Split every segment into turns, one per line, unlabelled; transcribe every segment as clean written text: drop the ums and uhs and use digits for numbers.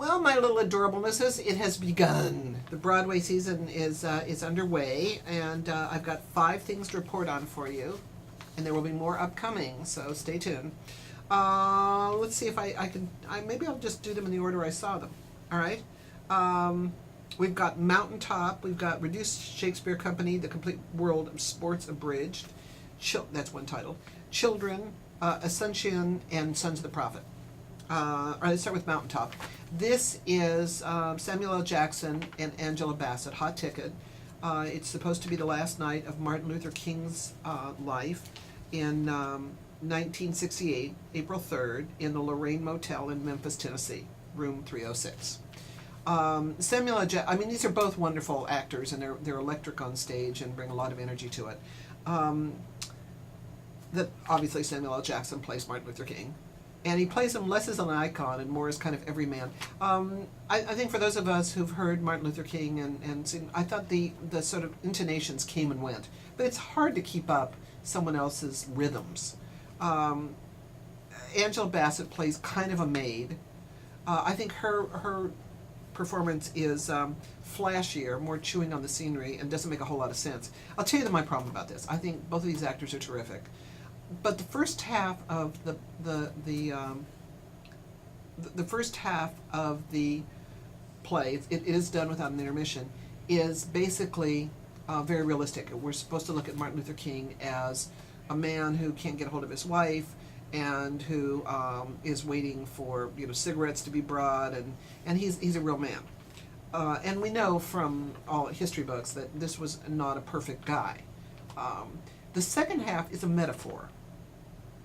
Well, my little adorablenesses, it has begun. The Broadway season is underway, and I've got 5 things to report on for you, and there will be more upcoming, so stay tuned. Let's see if I can, maybe I'll just do them in the order I saw them, all right? We've got Mountaintop, we've got Reduced Shakespeare Company, The Complete World of Sports Abridged, that's one title, Children, Asuncion, and Sons of the Prophet. All right, let's start with Mountaintop. This is Samuel L. Jackson and Angela Bassett, hot ticket. It's supposed to be the last night of Martin Luther King's life in 1968, April 3rd, in the Lorraine Motel in Memphis, Tennessee, room 306. Samuel L. Jackson, I mean, these are both wonderful actors, and they're electric on stage and bring a lot of energy to it. That obviously Samuel L. Jackson plays Martin Luther King. And he plays him less as an icon and more as kind of everyman. I think for those of us who've heard Martin Luther King and seen, I thought the sort of intonations came and went. But it's hard to keep up someone else's rhythms. Angela Bassett plays kind of a maid. I think her performance is flashier, more chewing on the scenery, and doesn't make a whole lot of sense. I'll tell you my problem about this. I think both of these actors are terrific. But the first half of the first half of the play, it is done without an intermission, is basically very realistic. We're supposed to look at Martin Luther King as a man who can't get a hold of his wife and who is waiting for cigarettes to be brought, and he's a real man. And we know from all history books that this was not a perfect guy. The second half is a metaphor.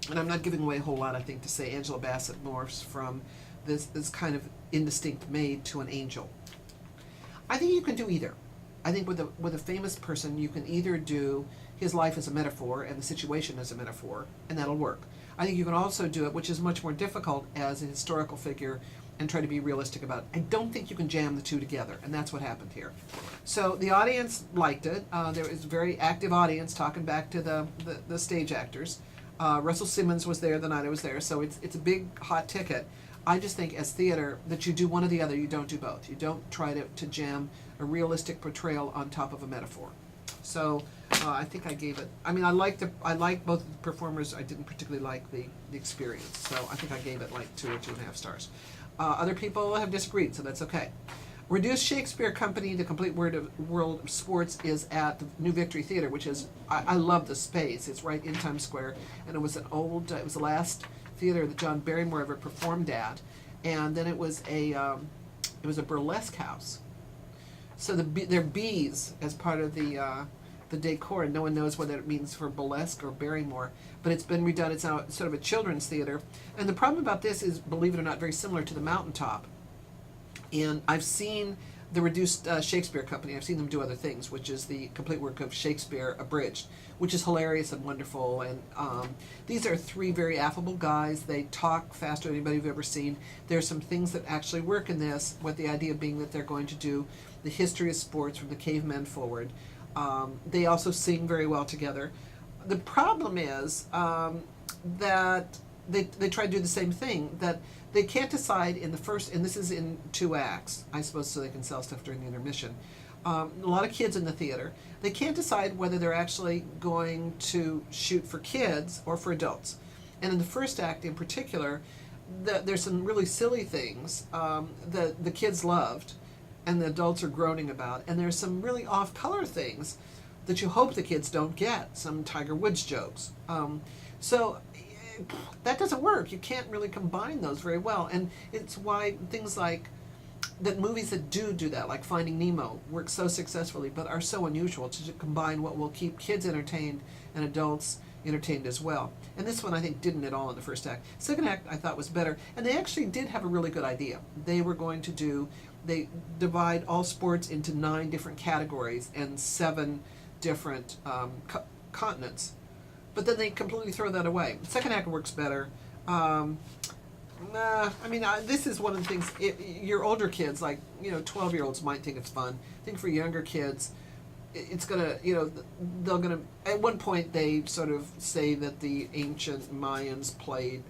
And I'm not giving away a whole lot, I think, to say Angela Bassett morphs from this kind of indistinct maid to an angel. I think you can do either. I think with a famous person, you can either do his life as a metaphor and the situation as a metaphor, and that'll work. I think you can also do it, which is much more difficult, as a historical figure and try to be realistic about it. I don't think you can jam the two together, and that's what happened here. So the audience liked it. There was a very active audience talking back to the stage actors. Russell Simmons was there the night I was there, so it's a big hot ticket. I just think as theater that you do one or the other, you don't do both. You don't try to jam a realistic portrayal on top of a metaphor. So I think I gave it, I mean, I like both of the performers. I didn't particularly like the experience, so I think I gave it like 2 or 2.5 stars. Other people have disagreed, so that's okay. Reduced Shakespeare Company, The Complete World of Sports, is at the New Victory Theater, which is, I love the space. It's right in Times Square, and it was an old, it was the last theater that John Barrymore ever performed at, and then it was a burlesque house. So there are bees as part of the decor, and no one knows whether it means for burlesque or Barrymore, but it's been redone. It's now sort of a children's theater, and the problem about this is, believe it or not, very similar to the Mountaintop. And I've seen the Reduced Shakespeare Company. I've seen them do other things, which is the complete work of Shakespeare Abridged, which is hilarious and wonderful. And these are 3 very affable guys. They talk faster than anybody you've ever seen. There's some things that actually work in this, with the idea being that they're going to do the history of sports from the cavemen forward. They also sing very well together. The problem is that they try to do the same thing, that they can't decide in the first, and this is in 2 acts, I suppose, so they can sell stuff during the intermission. A lot of kids in the theater. They can't decide whether they're actually going to shoot for kids or for adults. And in the first act in particular, there's some really silly things that the kids loved and the adults are groaning about. And there's some really off-color things that you hope the kids don't get, some Tiger Woods jokes. So that doesn't work. You can't really combine those very well, and it's why things like that, movies that do that, like Finding Nemo, work so successfully but are so unusual, to combine what will keep kids entertained and adults entertained as well. And this one I think didn't at all in the first act. Second act I thought was better, and they actually did have a really good idea. They were going to they divide all sports into 9 different categories and 7 different continents. But then they completely throw that away. The second act works better. This is one of the things, your older kids, like 12-year-olds, might think it's fun. I think for younger kids, it's gonna, they're gonna. At one point, they sort of say that the ancient Mayans played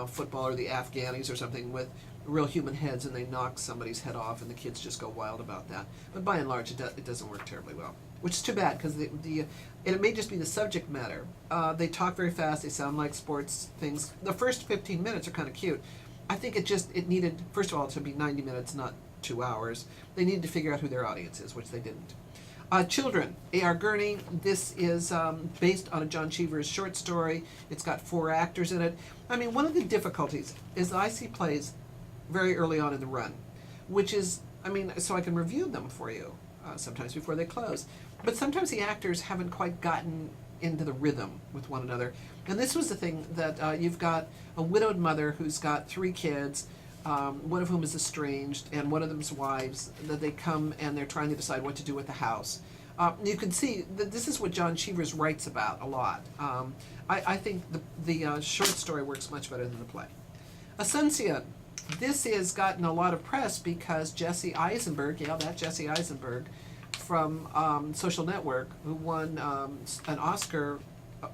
football, or the Afghanis or something, with real human heads and they knock somebody's head off and the kids just go wild about that. But by and large, it doesn't work terribly well, which is too bad because and it may just be the subject matter. They talk very fast. They sound like sports things. The first 15 minutes are kind of cute. I think it needed, first of all, to be 90 minutes, not 2 hours. They needed to figure out who their audience is, which they didn't. Children, A.R. Gurney. This is based on a John Cheever's short story. It's got 4 actors in it. I mean, one of the difficulties is I see plays very early on in the run, which is, I mean, so I can review them for you sometimes before they close. But sometimes the actors haven't quite gotten into the rhythm with one another. And this was the thing that you've got a widowed mother who's got 3 kids, one of whom is estranged, and one of them's wives, that they come and they're trying to decide what to do with the house. You can see that this is what John Cheevers writes about a lot. I think the short story works much better than the play. Asuncion. This has gotten a lot of press because Jesse Eisenberg, that Jesse Eisenberg from Social Network, who won an Oscar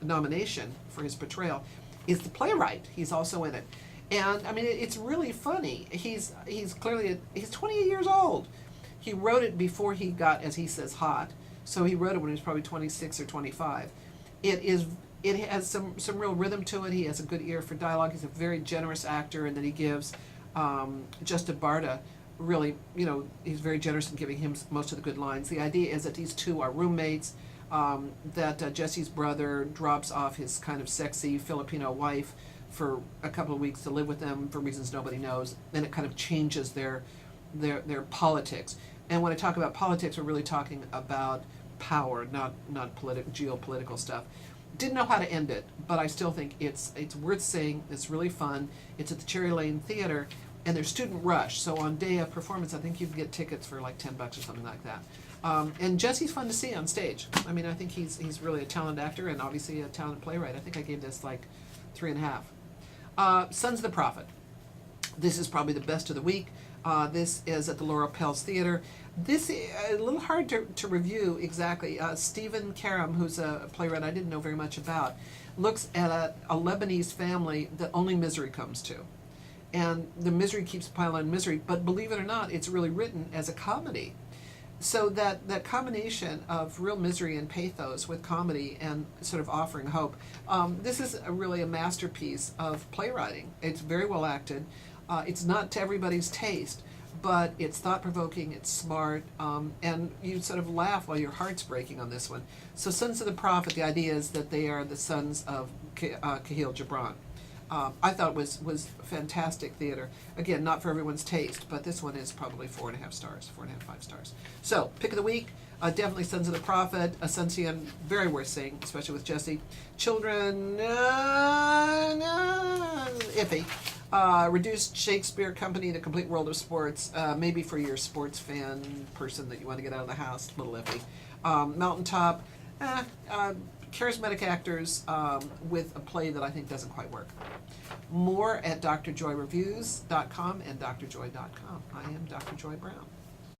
nomination for his portrayal, is the playwright. He's also in it. And I mean, it's really funny. He's clearly, he's 28 years old. He wrote it before he got, as he says, hot. So he wrote it when he was probably 26 or 25. It has some real rhythm to it. He has a good ear for dialogue. He's a very generous actor, and then he gives Justin Barta, really, he's very generous in giving him most of the good lines. The idea is that these two are roommates, that Jesse's brother drops off his kind of sexy Filipino wife for a couple of weeks to live with them for reasons nobody knows. Then it kind of changes their politics. And when I talk about politics, we're really talking about power, not geopolitical stuff. Didn't know how to end it, but I still think it's worth seeing. It's really fun. It's at the Cherry Lane Theater, and there's student rush. So on day of performance, I think you can get tickets for like $10 or something like that. And Jesse's fun to see on stage. I mean, I think he's really a talented actor and obviously a talented playwright. I think I gave this like 3.5. Sons of the Prophet. This is probably the best of the week. This is at the Laurel Pels Theater. This is a little hard to review exactly. Stephen Karam, who's a playwright I didn't know very much about, looks at a Lebanese family that only misery comes to. And the misery keeps piling on misery, but believe it or not, it's really written as a comedy. So that combination of real misery and pathos with comedy and sort of offering hope, this is really a masterpiece of playwriting. It's very well acted. It's not to everybody's taste, but it's thought-provoking, it's smart, and you sort of laugh while your heart's breaking on this one. So Sons of the Prophet, the idea is that they are the sons of Kahil Gibran. I thought it was fantastic theater. Again, not for everyone's taste, but this one is probably 4.5 stars, 4.5, 5 stars. So, pick of the week, definitely Sons of the Prophet. Asuncion, very worth seeing, especially with Jesse. Children, iffy. Reduced Shakespeare Company, The Complete World of Sports, maybe for your sports fan person that you want to get out of the house, a little iffy. Mountaintop, charismatic actors with a play that I think doesn't quite work. More at drjoyreviews.com and drjoy.com. I am Dr. Joy Brown.